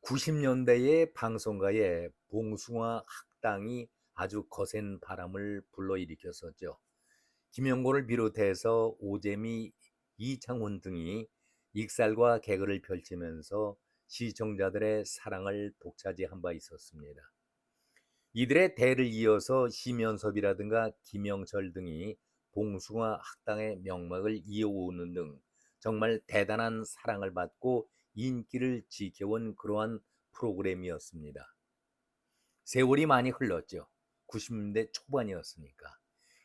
90년대의 방송가에 봉숭아 학당이 아주 거센 바람을 불러일으켰었죠. 김영곤을 비롯해서 오재미, 이창훈 등이 익살과 개그를 펼치면서 시청자들의 사랑을 독차지한 바 있었습니다. 이들의 대를 이어서 심연섭이라든가 김영철 등이 봉숭아 학당의 명맥을 이어오는 등 정말 대단한 사랑을 받고 인기를 지켜온 그러한 프로그램이었습니다. 세월이 많이 흘렀죠. 90년대 초반이었으니까.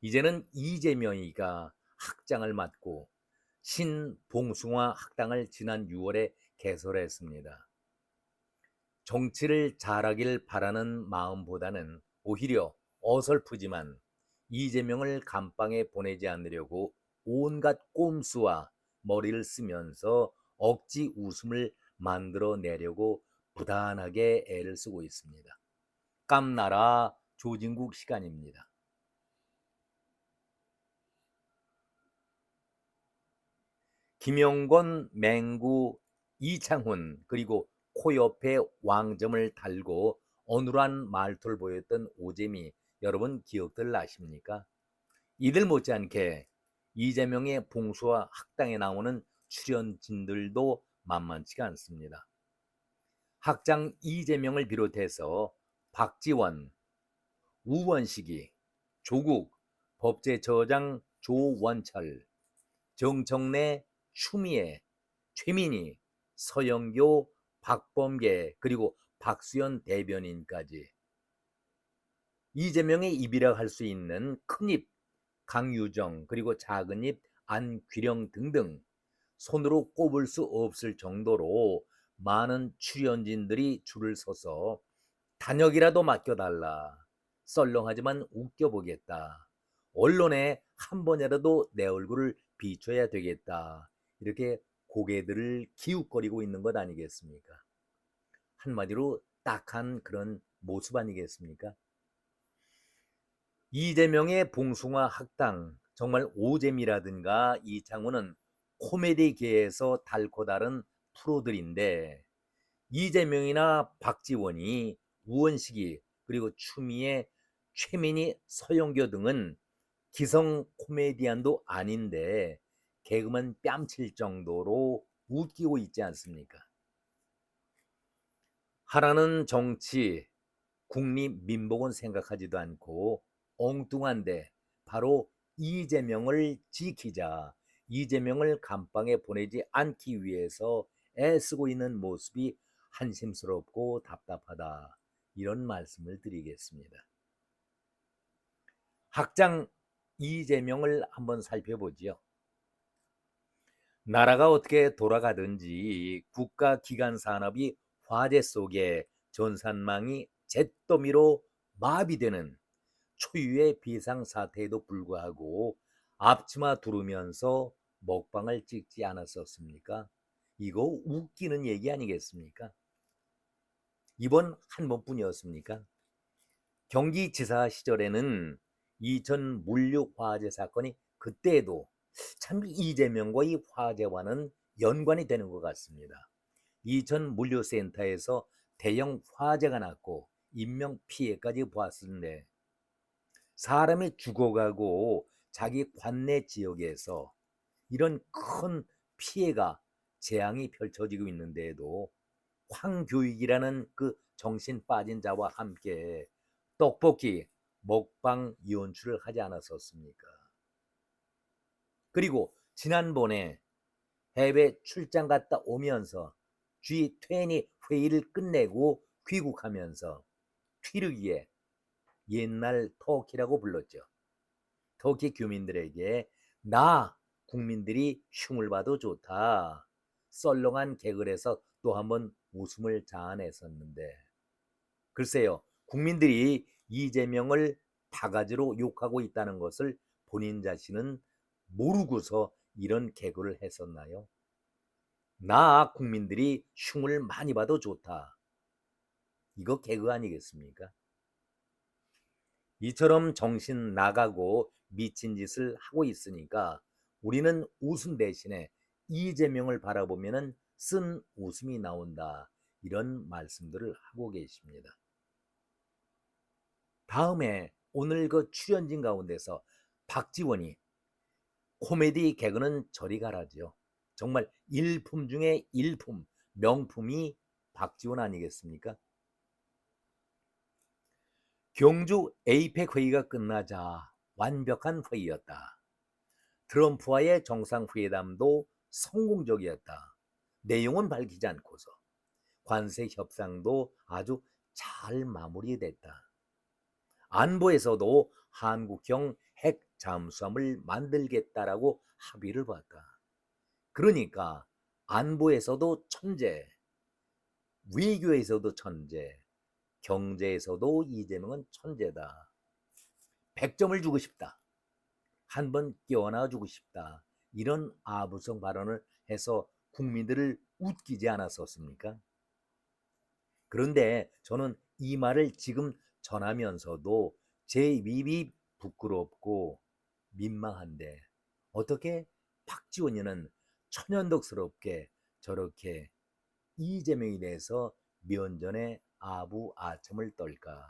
이제는 이재명이가 학장을 맡고 신봉숭아 학당을 지난 6월에 개설했습니다. 정치를 잘하길 바라는 마음보다는 오히려 어설프지만 이재명을 감방에 보내지 않으려고 온갖 꼼수와 머리를 쓰면서 억지 웃음을 만들어내려고 부단하게 애를 쓰고 있습니다. 깜나라 조진국 시간입니다. 김영건, 맹구, 이창훈 그리고 코 옆에 왕점을 달고 어눌한 말투를 보였던 오재미, 여러분 기억들 나십니까? 이들 못지않게 이재명의 봉수와 학당에 나오는 출연진들도 만만치가 않습니다. 학장 이재명을 비롯해서 박지원, 우원식이, 조국, 법제처장 조원철, 정청래, 추미애, 최민희, 서영교, 박범계 그리고 박수현 대변인까지 이재명의 입이라 할 수 있는 큰입 강유정 그리고 작은입 안귀령 등등 손으로 꼽을 수 없을 정도로 많은 출연진들이 줄을 서서 단역이라도 맡겨달라. 썰렁하지만 웃겨보겠다. 언론에 한 번이라도 내 얼굴을 비춰야 되겠다. 이렇게 고개들을 기웃거리고 있는 것 아니겠습니까? 한마디로 딱한 그런 모습 아니겠습니까? 이재명의 봉숭아 학당, 정말 오잼이라든가 이창훈은 코미디계에서 달고 다른 프로들인데 이재명이나 박지원이 우원식이 그리고 추미애 최민희 서영교 등은 기성 코미디언도 아닌데 개그만 뺨칠 정도로 웃기고 있지 않습니까? 하라는 정치, 국립 민복은 생각하지도 않고 엉뚱한데 바로 이재명을 지키자, 이재명을 감방에 보내지 않기 위해서 애쓰고 있는 모습이 한심스럽고 답답하다. 이런 말씀을 드리겠습니다. 학장 이재명을 한번 살펴보지요. 나라가 어떻게 돌아가든지 국가 기관 산업이 화재 속에 전산망이 잿더미로 마비되는 초유의 비상사태에도 불구하고 앞치마 두르면서 먹방을 찍지 않았었습니까? 이거 웃기는 얘기 아니겠습니까? 이번 한 번뿐이었습니까? 경기지사 시절에는 이천 물류 화재 사건이 그때에도 참 이재명과 이 화재와는 연관이 되는 것 같습니다. 이천 물류센터에서 대형 화재가 났고 인명 피해까지 보았는데 사람이 죽어가고 자기 관내 지역에서 이런 큰 피해가 재앙이 펼쳐지고 있는데도 황교익이라는 그 정신 빠진 자와 함께 떡볶이 먹방 연출을 하지 않았었습니까? 그리고 지난번에 해외 출장 갔다 오면서 G20 회의를 끝내고 귀국하면서 튀르기에 옛날 터키라고 불렀죠. 터키 교민들에게 나 국민들이 흉을 봐도 좋다. 썰렁한 개그를 해서 또 한번 웃음을 자아냈었는데 글쎄요. 국민들이 이재명을 바가지로 욕하고 있다는 것을 본인 자신은 모르고서 이런 개그를 했었나요? 나 국민들이 흉을 많이 봐도 좋다. 이거 개그 아니겠습니까? 이처럼 정신 나가고 미친 짓을 하고 있으니까 우리는 웃음 대신에 이재명을 바라보면 쓴 웃음이 나온다. 이런 말씀들을 하고 계십니다. 다음에 오늘 그 출연진 가운데서 박지원이 코미디 개그는 저리 가라죠. 정말 일품 중에 일품, 명품이 박지원 아니겠습니까? 경주 에이펙 회의가 끝나자 완벽한 회의였다. 트럼프와의 정상회담도 성공적이었다. 내용은 밝히지 않고서 관세 협상도 아주 잘 마무리됐다. 안보에서도 한국형 핵 잠수함을 만들겠다라고 합의를 봤다. 그러니까 안보에서도 천재, 외교에서도 천재, 경제에서도 이재명은 천재다. 100점을 주고 싶다. 한번 끼워놔 주고 싶다. 이런 아부성 발언을 해서 국민들을 웃기지 않았었습니까? 그런데 저는 이 말을 지금 전하면서도 제 입이 부끄럽고 민망한데 어떻게 박지원이는 천연덕스럽게 저렇게 이재명에 대해서 면전에 아부아첨을 떨까?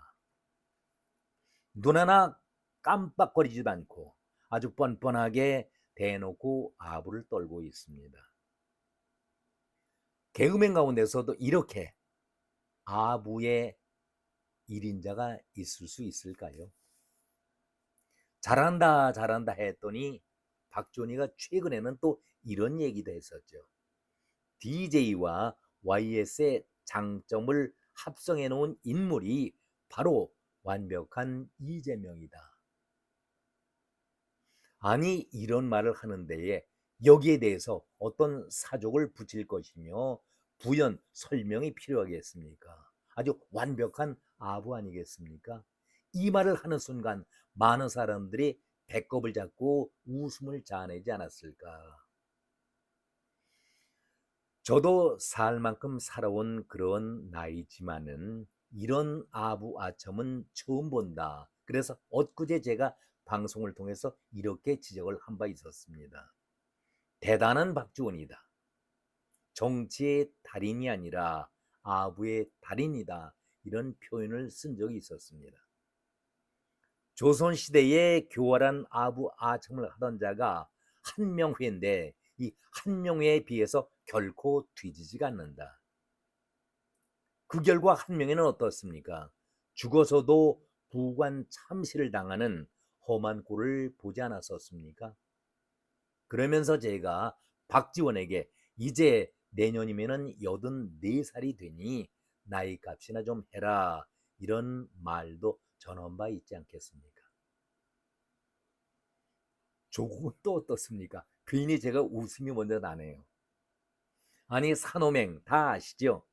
눈 하나 깜빡거리지도 않고 아주 뻔뻔하게 대놓고 아부를 떨고 있습니다. 개그맨 가운데서도 이렇게 아부의 1인자가 있을 수 있을까요? 잘한다 잘한다 했더니 박지원이가 최근에는 또 이런 얘기도 했었죠. DJ와 YS의 장점을 합성해 놓은 인물이 바로 완벽한 이재명이다. 아니 이런 말을 하는 데에 여기에 대해서 어떤 사족을 붙일 것이며 부연 설명이 필요하겠습니까? 아주 완벽한 아부 아니겠습니까? 이 말을 하는 순간 많은 사람들이 배꼽을 잡고 웃음을 자아내지 않았을까? 저도 살 만큼 살아온 그런 나이지만은 이런 아부아첨은 처음 본다. 그래서 엊그제 제가 방송을 통해서 이렇게 지적을 한 바 있었습니다. 대단한 박지원이다. 정치의 달인이 아니라 아부의 달인이다. 이런 표현을 쓴 적이 있었습니다. 조선시대에 교활한 아부아첨을 하던 자가 한명회인데 이 한명회에 비해서 결코 뒤지지가 않는다. 그 결과 한명회는 어떻습니까? 죽어서도 부관 참시를 당하는 험한 꼴을 보지 않았었습니까? 그러면서 제가 박지원에게 이제 내년이면은 84살이 되니 나이 값이나 좀 해라 이런 말도 전한 바 있지 않겠습니까? 조국은 또 어떻습니까? 괜히 제가 웃음이 먼저 나네요. 아니 산호맹 다 아시죠?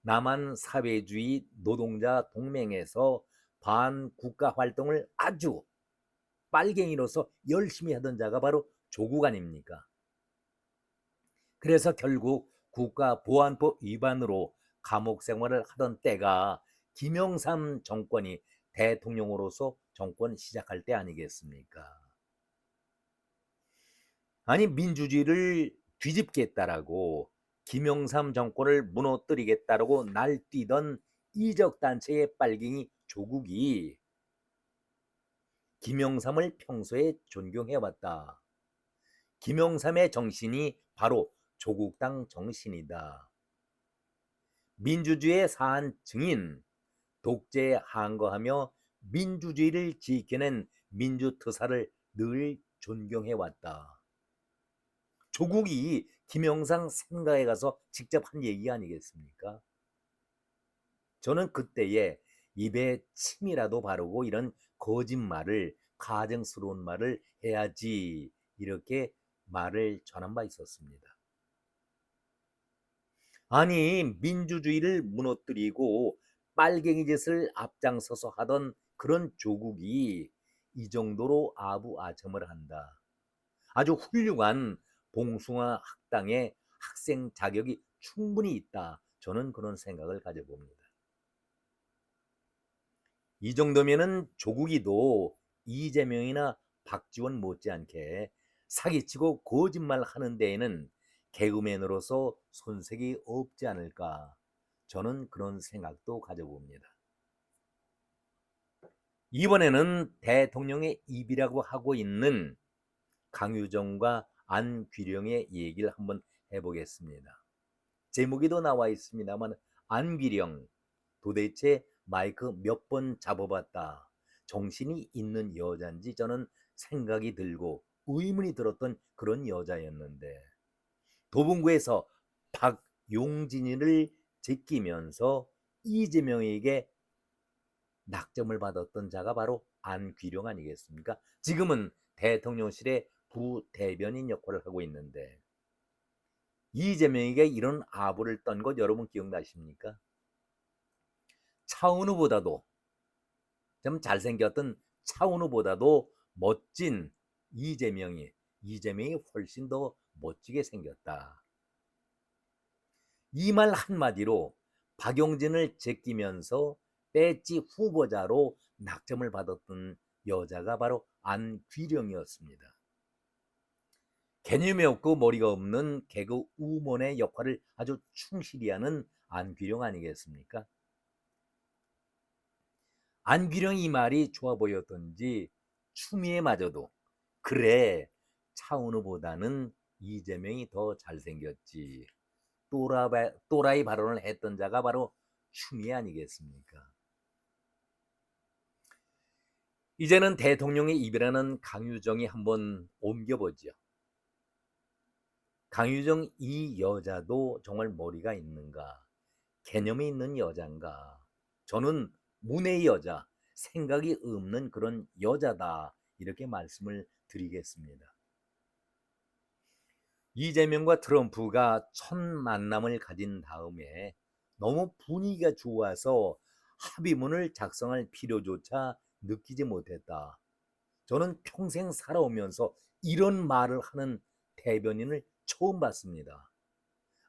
남한 사회주의 노동자 동맹에서 반국가 활동을 아주 빨갱이로서 열심히 하던 자가 바로 조국 아닙니까? 그래서 결국 국가보안법 위반으로 감옥 생활을 하던 때가 김영삼 정권이 대통령으로서 정권 시작할 때 아니겠습니까? 아니 민주주의를 뒤집겠다라고 김영삼 정권을 무너뜨리겠다라고 날뛰던 이적단체의 빨갱이 조국이 김영삼을 평소에 존경해왔다. 김영삼의 정신이 바로 조국당 정신이다. 민주주의의 사한 증인, 독재에 항거하며 민주주의를 지켜낸 민주투사를 늘 존경해왔다. 조국이 김영삼 생가에 가서 직접 한 얘기 아니겠습니까? 저는 그때에 입에 침이라도 바르고 이런 거짓말을 가증스러운 말을 해야지 이렇게 말을 전한 바 있었습니다. 아니 민주주의를 무너뜨리고 빨갱이 짓을 앞장서서 하던 그런 조국이 이 정도로 아부아첨을 한다. 아주 훌륭한 봉숭아 학당의 학생 자격이 충분히 있다. 저는 그런 생각을 가져봅니다. 이 정도면은 조국이도 이재명이나 박지원 못지않게 사기치고 거짓말 하는 데에는 개그맨으로서 손색이 없지 않을까. 저는 그런 생각도 가져봅니다. 이번에는 대통령의 입이라고 하고 있는 강유정과 안귀령의 얘기를 한번 해보겠습니다. 제목에도 나와 있습니다만 안귀령 도대체 마이크 몇 번 잡아봤다. 정신이 있는 여잔지 저는 생각이 들고 의문이 들었던 그런 여자였는데 도봉구에서 박용진이를 제끼면서 이재명에게 낙점을 받았던 자가 바로 안귀령 아니겠습니까? 지금은 대통령실의 부대변인 역할을 하고 있는데 이재명에게 이런 아부를 떤 것 여러분 기억나십니까? 차은우보다도 좀 잘생겼던 차은우보다도 멋진 이재명이 훨씬 더 멋지게 생겼다. 이 말 한마디로 박용진을 제끼면서 배지 후보자로 낙점을 받았던 여자가 바로 안귀령이었습니다. 개념이 없고 머리가 없는 개그 우먼의 역할을 아주 충실히 하는 안귀령 아니겠습니까? 안귀령 이 말이 좋아 보였던지 추미애마저도 그래 차은우보다는 이재명이 더 잘생겼지 또라이 발언을 했던 자가 바로 추미애 아니겠습니까? 이제는 대통령의 입이라는 강유정이 한번 옮겨보죠. 강유정 이 여자도 정말 머리가 있는가? 개념이 있는 여잔가? 저는 문의 여자, 생각이 없는 그런 여자다. 이렇게 말씀을 드리겠습니다. 이재명과 트럼프가 첫 만남을 가진 다음에 너무 분위기가 좋아서 합의문을 작성할 필요조차 느끼지 못했다. 저는 평생 살아오면서 이런 말을 하는 대변인을 처음 봤습니다.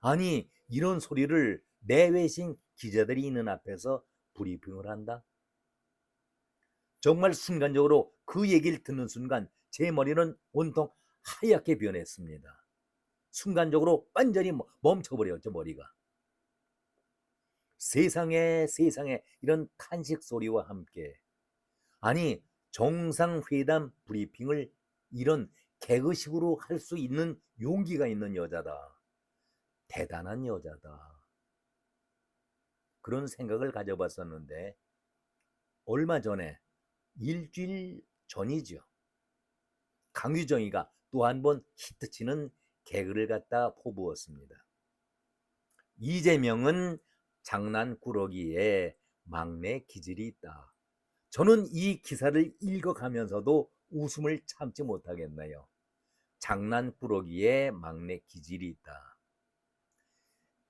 아니, 이런 소리를 내외신 기자들이 있는 앞에서 브리핑을 한다? 정말 순간적으로 그 얘기를 듣는 순간 제 머리는 온통 하얗게 변했습니다. 순간적으로 완전히 멈춰버렸죠, 머리가. 세상에 이런 탄식 소리와 함께 아니 정상회담 브리핑을 이런 개그식으로 할 수 있는 용기가 있는 여자다. 대단한 여자다. 그런 생각을 가져봤었는데 얼마 전에 일주일 전이죠. 강유정이가 또 한 번 히트치는 개그를 갖다 포부었습니다. 이재명은 장난꾸러기에 막내 기질이 있다. 저는 이 기사를 읽어가면서도 웃음을 참지 못하겠네요. 장난꾸러기에 막내 기질이 있다.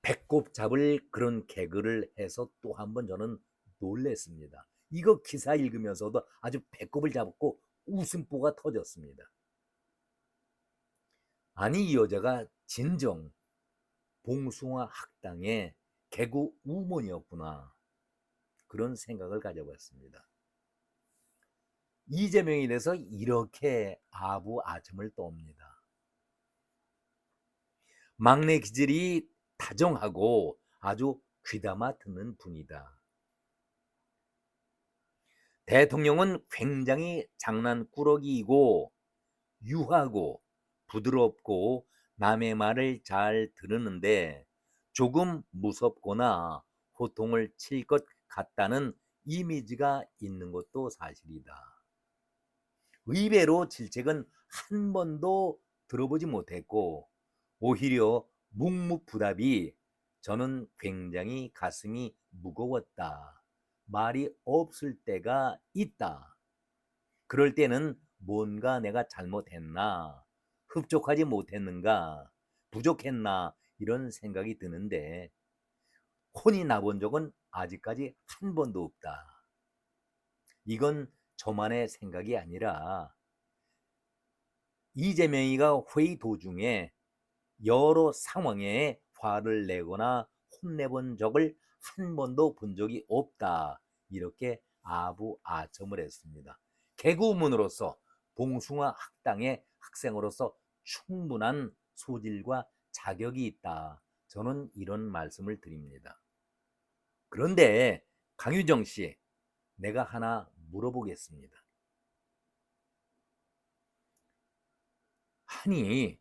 배꼽 잡을 그런 개그를 해서 또 한 번 저는 놀랬습니다. 이거 기사 읽으면서도 아주 배꼽을 잡고 웃음보가 터졌습니다. 아니 이 여자가 진정 봉숭아 학당의 개그 우먼이었구나. 그런 생각을 가져봤습니다. 이재명에 대해서 이렇게 아부아첨을 떱니다. 막내 기질이 다정하고 아주 귀담아 듣는 분이다. 대통령은 굉장히 장난꾸러기이고 유하고 부드럽고 남의 말을 잘 들으는데 조금 무섭거나 호통을 칠 것 같다는 이미지가 있는 것도 사실이다. 의외로 질책은 한 번도 들어보지 못했고 오히려 묵묵부답이 저는 굉장히 가슴이 무거웠다. 말이 없을 때가 있다. 그럴 때는 뭔가 내가 잘못했나, 흡족하지 못했는가, 부족했나 이런 생각이 드는데 혼이 나본 적은 아직까지 한 번도 없다. 이건 저만의 생각이 아니라 이재명이가 회의 도중에 여러 상황에 화를 내거나 혼내본 적을 한 번도 본 적이 없다. 이렇게 아부아첨을 했습니다. 개그우먼으로서 봉숭아 학당의 학생으로서 충분한 소질과 자격이 있다. 저는 이런 말씀을 드립니다. 그런데 강유정 씨, 내가 하나 물어보겠습니다. 아니,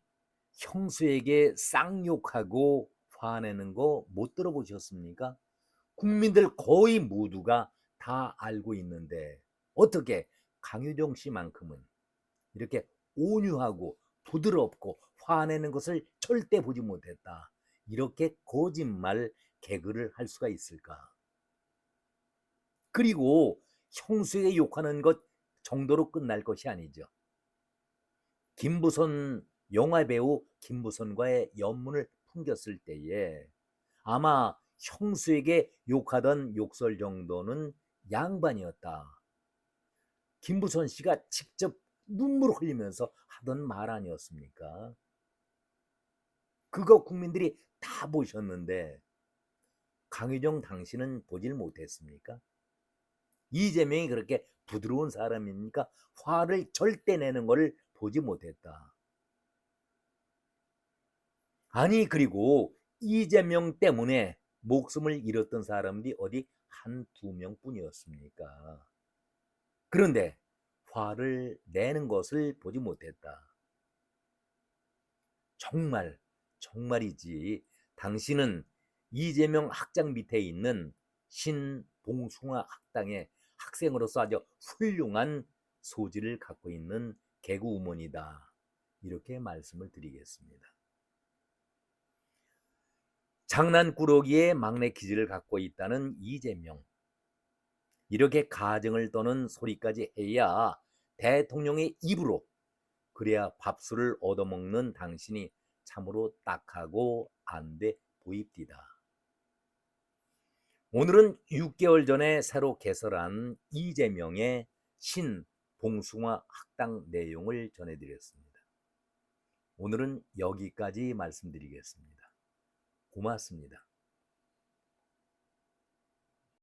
형수에게 쌍욕하고 화내는 거 못 들어보셨습니까? 국민들 거의 모두가 다 알고 있는데 어떻게 강유정 씨만큼은 이렇게 온유하고 부드럽고 화내는 것을 절대 보지 못했다. 이렇게 거짓말 개그를 할 수가 있을까? 그리고 형수에게 욕하는 것 정도로 끝날 것이 아니죠. 김부선 영화배우 김부선과의 연문을 풍겼을 때에 아마 형수에게 욕하던 욕설 정도는 양반이었다. 김부선 씨가 직접 눈물 흘리면서 하던 말 아니었습니까? 그거 국민들이 다 보셨는데 강유정 당신은 보질 못했습니까? 이재명이 그렇게 부드러운 사람입니까? 화를 절대 내는 것을 보지 못했다. 아니 그리고 이재명 때문에 목숨을 잃었던 사람들이 어디 한 두 명뿐이었습니까? 그런데 화를 내는 것을 보지 못했다. 정말 정말이지 당신은 이재명 학장 밑에 있는 신봉숭아 학당의 학생으로서 아주 훌륭한 소질을 갖고 있는 개그우먼이다. 이렇게 말씀을 드리겠습니다. 장난꾸러기의 막내 기질을 갖고 있다는 이재명. 이렇게 가정을 떠는 소리까지 해야 대통령의 입으로 그래야 밥술을 얻어먹는 당신이 참으로 딱하고 안 돼 보입디다. 오늘은 6개월 전에 새로 개설한 이재명의 신봉숭아 학당 내용을 전해드렸습니다. 오늘은 여기까지 말씀드리겠습니다. 고맙습니다.